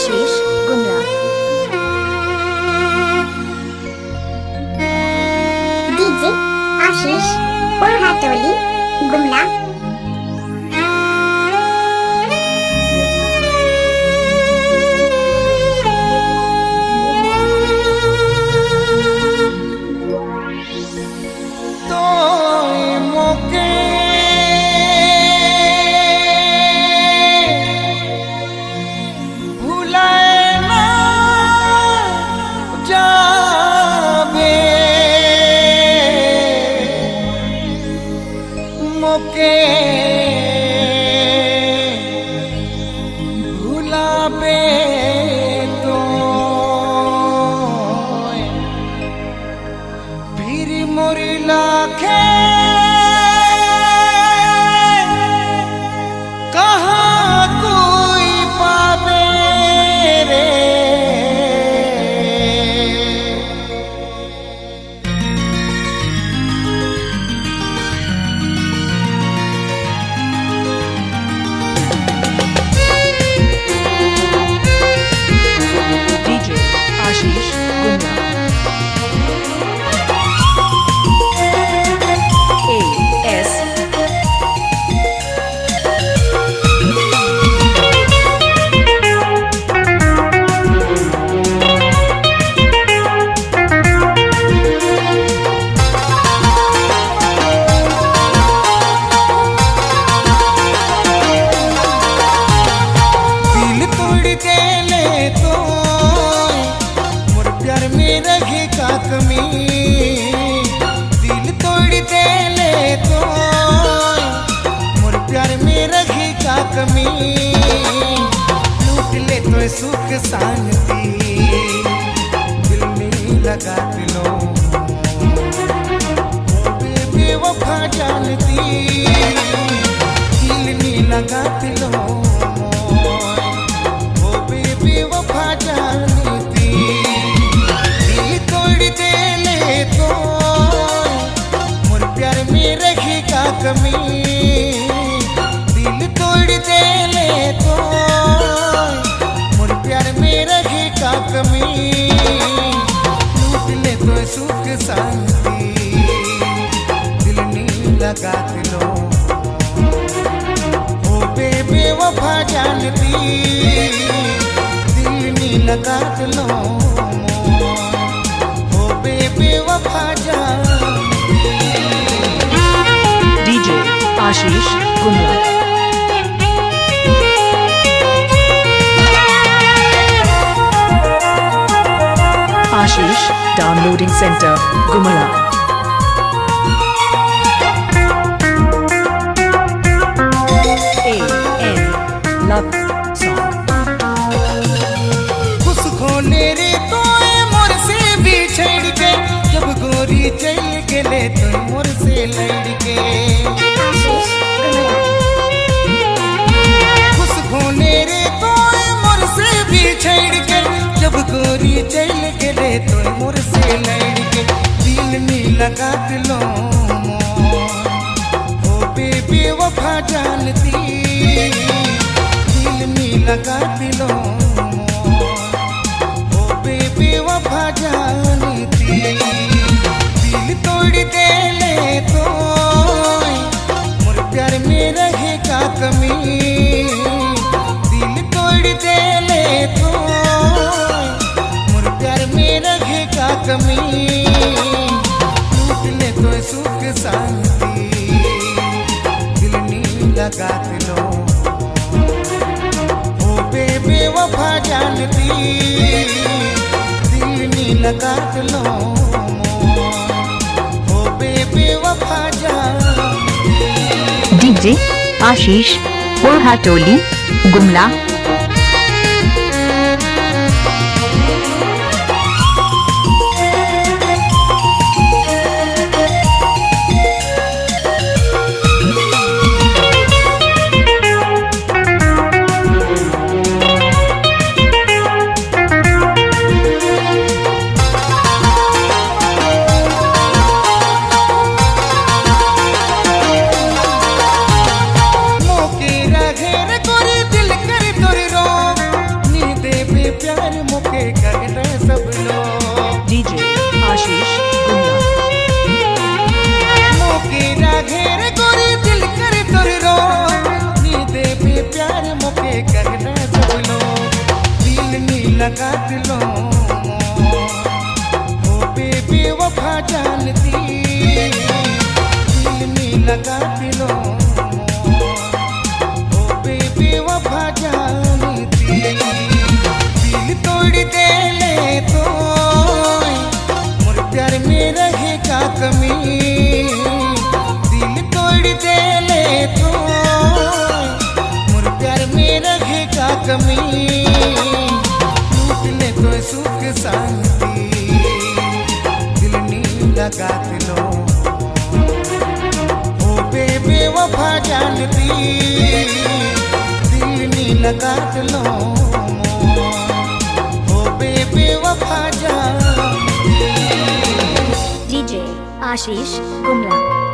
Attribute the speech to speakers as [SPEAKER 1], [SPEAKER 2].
[SPEAKER 1] आशीष Gumla.
[SPEAKER 2] DJ आशीष कोल्हाटोली गुमला।
[SPEAKER 3] दिल तोड़ दे ले तो मोर प्यार में रही का कमी, लूट ले तो सुख शांति दिल में लगा दिलो बेवफा जानती दिल में लगा दिलो बेवफा जानती दिल तोड़ दे ले तो मोर प्यार में रही का कमी, दिल तोड़ दे ले तो मोर प्यार में रही का कमी, लूट ले तो सुख शांति दिल नहीं लगा दिलो ओ बेवफा जानती दिल नहीं लगा दिलो ओ बेवफा जानती।
[SPEAKER 1] DJ Ashish Gumla. Ashish downloading centre Gumla. Love song.
[SPEAKER 3] खुश खोने रे तो मोर से बिछड़ के, जब गोरी चल गले तो मोर से लड़ के। खुश खोने रे तो मोर से बिछड़ के, जब गोरी चल गले तो मोर से लड़ के। दिल में लगा दिलो ओ बेवफा जानती दिल में लगा दिलो ओ बेवफा जानती दिल तोड़ दे ले तो मोर प्यार में रहे का कमी, दिल तोड़ दे ले तो मोर प्यार में रहे का कमी, लूट ले तो सुख शांति दिल नहीं लगा दिलो बेवफा जानती दिल नहीं लगा दिलो ओ बेवफा जानती।
[SPEAKER 1] डीजे आशीष कोल्हाटोली गुमला।
[SPEAKER 3] कमी, लूट ले तो सुख शांति, दिल नी लगात लो ओ बेवफा जानती, दिल नी लगात लो ओ बेवफा जानती।
[SPEAKER 4] DJ Ashish Gumla.